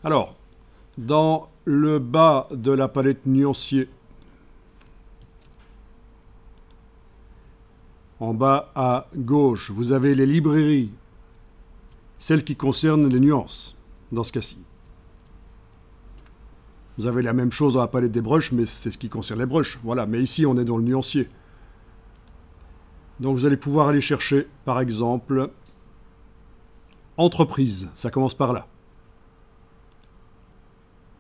Alors, dans le bas de la palette nuancier, en bas à gauche, vous avez les librairies, celles qui concernent les nuances, dans ce cas-ci. Vous avez la même chose dans la palette des brushes, mais c'est ce qui concerne les brushes. Voilà, mais ici, on est dans le nuancier. Donc, vous allez pouvoir aller chercher, par exemple, entreprise. Ça commence par là.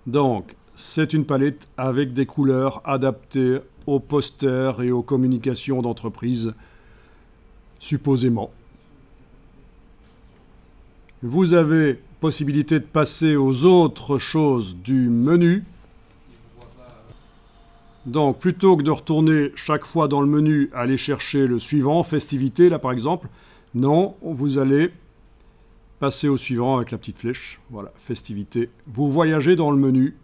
Donc, c'est une palette avec des couleurs adaptées aux posters et aux communications d'entreprise, supposément. Vous avez possibilité de passer aux autres choses du menu. Donc, plutôt que de retourner chaque fois dans le menu, aller chercher le suivant, festivité, là par exemple, non, vous allez passer au suivant avec la petite flèche. Voilà, festivité. Vous voyagez dans le menu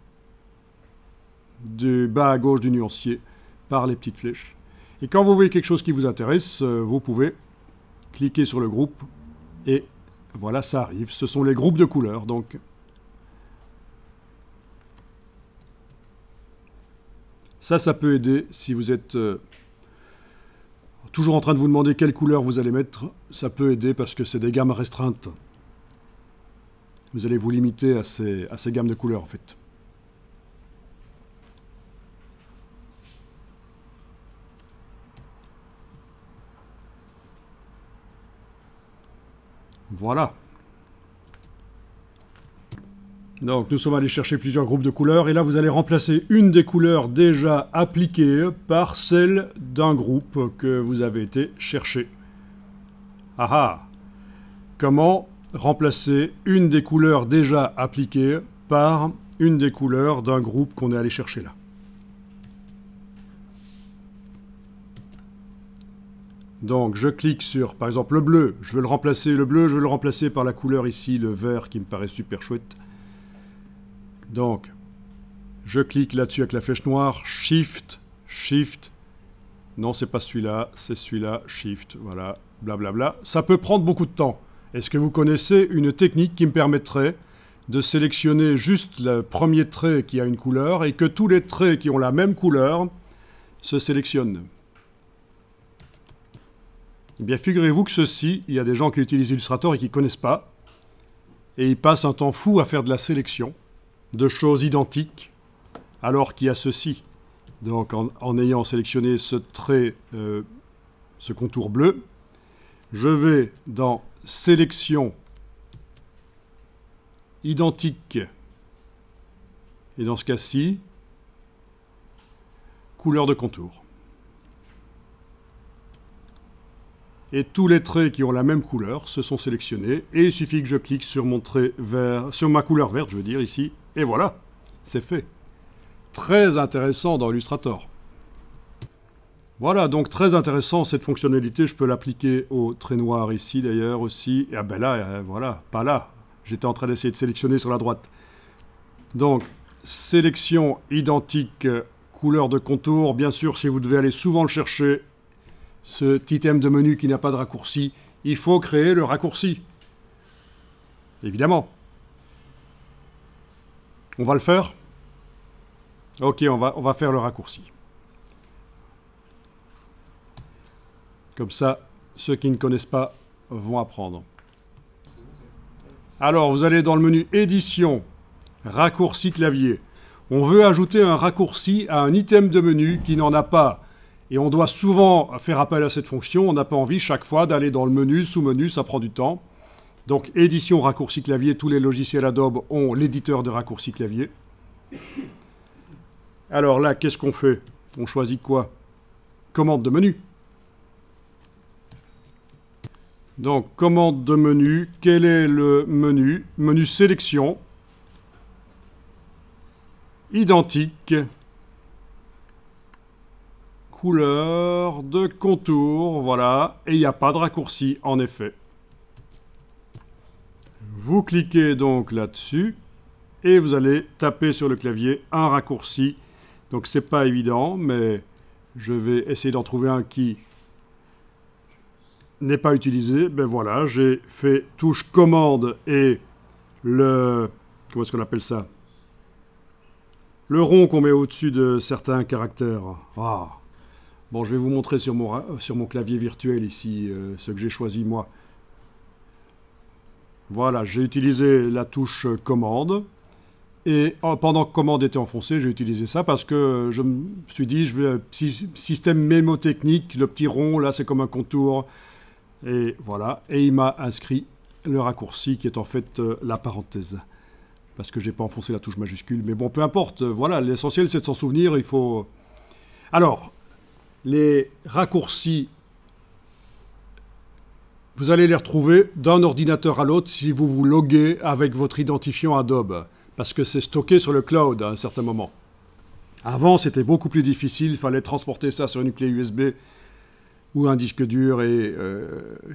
du bas à gauche du nuancier par les petites flèches. Et quand vous voyez quelque chose qui vous intéresse, vous pouvez cliquer sur le groupe et voilà, ça arrive. Ce sont les groupes de couleurs, donc. Ça peut aider si vous êtes toujours en train de vous demander quelle couleur vous allez mettre. Ça peut aider parce que c'est des gammes restreintes. Vous allez vous limiter à ces gammes de couleurs, en fait. Voilà. Donc nous sommes allés chercher plusieurs groupes de couleurs et là vous allez remplacer une des couleurs déjà appliquées par celle d'un groupe que vous avez été chercher. Ah ah! Comment remplacer une des couleurs déjà appliquées par une des couleurs d'un groupe qu'on est allé chercher là? Donc je clique sur, par exemple, le bleu. Je veux le remplacer, le bleu, je veux le remplacer par la couleur ici, le vert, qui me paraît super chouette. Donc, je clique là-dessus avec la flèche noire, Shift, Shift. Non, c'est pas celui-là, c'est celui-là, Shift, voilà, blablabla. Ça peut prendre beaucoup de temps. Est-ce que vous connaissez une technique qui me permettrait de sélectionner juste le premier trait qui a une couleur et que tous les traits qui ont la même couleur se sélectionnent? Eh bien, figurez-vous que ceci, il y a des gens qui utilisent Illustrator et qui ne connaissent pas. Et ils passent un temps fou à faire de la sélection de choses identiques, alors qu'il y a ceci. Donc, en ayant sélectionné ce trait, ce contour bleu, je vais dans Sélection, Identique, et dans ce cas-ci, Couleur de contour. Et tous les traits qui ont la même couleur se sont sélectionnés. Et il suffit que je clique sur mon trait vert, sur ma couleur verte, je veux dire, ici. Et voilà, c'est fait. Très intéressant dans Illustrator. Voilà, donc très intéressant cette fonctionnalité. Je peux l'appliquer au trait noir ici, d'ailleurs, aussi. Et ah ben là, voilà, pas là. J'étais en train d'essayer de sélectionner sur la droite. Donc, sélection identique, couleur de contour. Bien sûr, si vous devez aller souvent le chercher, ce petit thème de menu qui n'a pas de raccourci, il faut créer le raccourci. Évidemment. On va le faire? Ok, on va faire le raccourci. Comme ça, ceux qui ne connaissent pas vont apprendre. Alors, vous allez dans le menu Édition, Raccourci clavier. On veut ajouter un raccourci à un item de menu qui n'en a pas. Et on doit souvent faire appel à cette fonction. On n'a pas envie chaque fois d'aller dans le menu, sous-menu, ça prend du temps. Donc, édition raccourci clavier, tous les logiciels Adobe ont l'éditeur de raccourci clavier. Alors là, qu'est-ce qu'on fait? On choisit quoi? Commande de menu. Donc, commande de menu. Quel est le menu? Menu sélection. Identique. Couleur de contour, voilà, et il n'y a pas de raccourci, en effet. Vous cliquez donc là-dessus, et vous allez taper sur le clavier un raccourci. Donc c'est pas évident, mais je vais essayer d'en trouver un qui n'est pas utilisé. Ben voilà, j'ai fait touche commande et le comment est-ce qu'on appelle ça? Le rond qu'on met au-dessus de certains caractères. Ah. Bon, je vais vous montrer sur mon clavier virtuel ici, ce que j'ai choisi moi. Voilà, j'ai utilisé la touche commande. Et pendant que commande était enfoncée, j'ai utilisé ça parce que je me suis dit, je vais système mémotechnique, le petit rond, là c'est comme un contour. Et voilà, et il m'a inscrit le raccourci qui est en fait la parenthèse. Parce que j'ai pas enfoncé la touche majuscule. Mais bon, peu importe, voilà, l'essentiel c'est de s'en souvenir, il faut... Alors, les raccourcis, vous allez les retrouver d'un ordinateur à l'autre si vous vous loguez avec votre identifiant Adobe. Parce que c'est stocké sur le cloud à un certain moment. Avant, c'était beaucoup plus difficile, il fallait transporter ça sur une clé USB ou un disque dur, et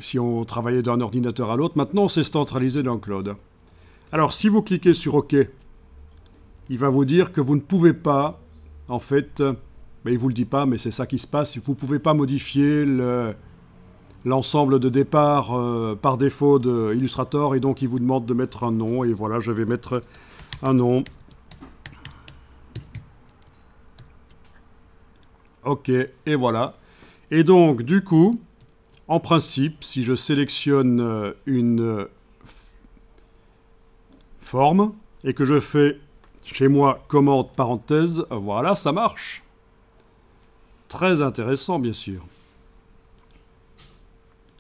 si on travaillait d'un ordinateur à l'autre. Maintenant, c'est centralisé dans le cloud. Alors, si vous cliquez sur OK, il va vous dire que vous ne pouvez pas, en fait, mais il ne vous le dit pas, mais c'est ça qui se passe, vous ne pouvez pas modifier l'ensemble de départ par défaut de Illustrator, et donc il vous demande de mettre un nom, et voilà, je vais mettre un nom. OK, et voilà. Et donc, du coup, en principe, si je sélectionne une forme et que je fais chez moi commande parenthèse, voilà, ça marche. Très intéressant, bien sûr.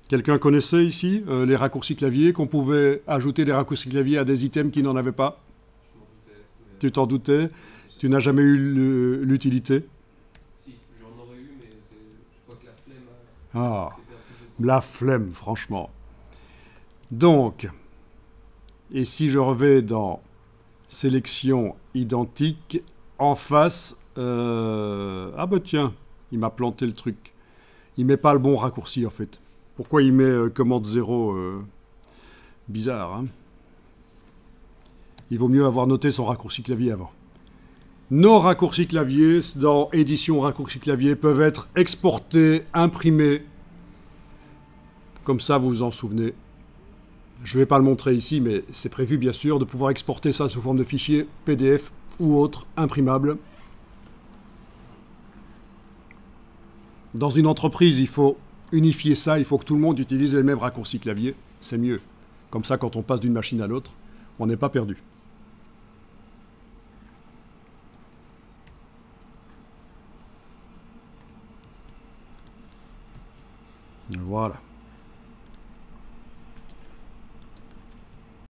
Quelqu'un connaissait ici les raccourcis clavier, qu'on pouvait ajouter des raccourcis clavier à des items qui n'en avaient pas? Tu t'en doutais? Tu n'as jamais eu l'utilité? Si, j'en aurais eu, mais je crois que la flemme Ah, la flemme, franchement. Donc, et si je revais dans sélection identique, en face, ah bah tiens, il m'a planté le truc. Il met pas le bon raccourci en fait. Pourquoi il met commande 0 bizarre, hein? Il vaut mieux avoir noté son raccourci clavier avant. Nos raccourcis clavier, dans édition raccourcis clavier, peuvent être exportés, imprimés. Comme ça, vous vous en souvenez. Je ne vais pas le montrer ici, mais c'est prévu, bien sûr, de pouvoir exporter ça sous forme de fichier PDF ou autre, imprimable. Dans une entreprise, il faut unifier ça, il faut que tout le monde utilise les mêmes raccourcis clavier. C'est mieux. Comme ça, quand on passe d'une machine à l'autre, on n'est pas perdu. Voilà.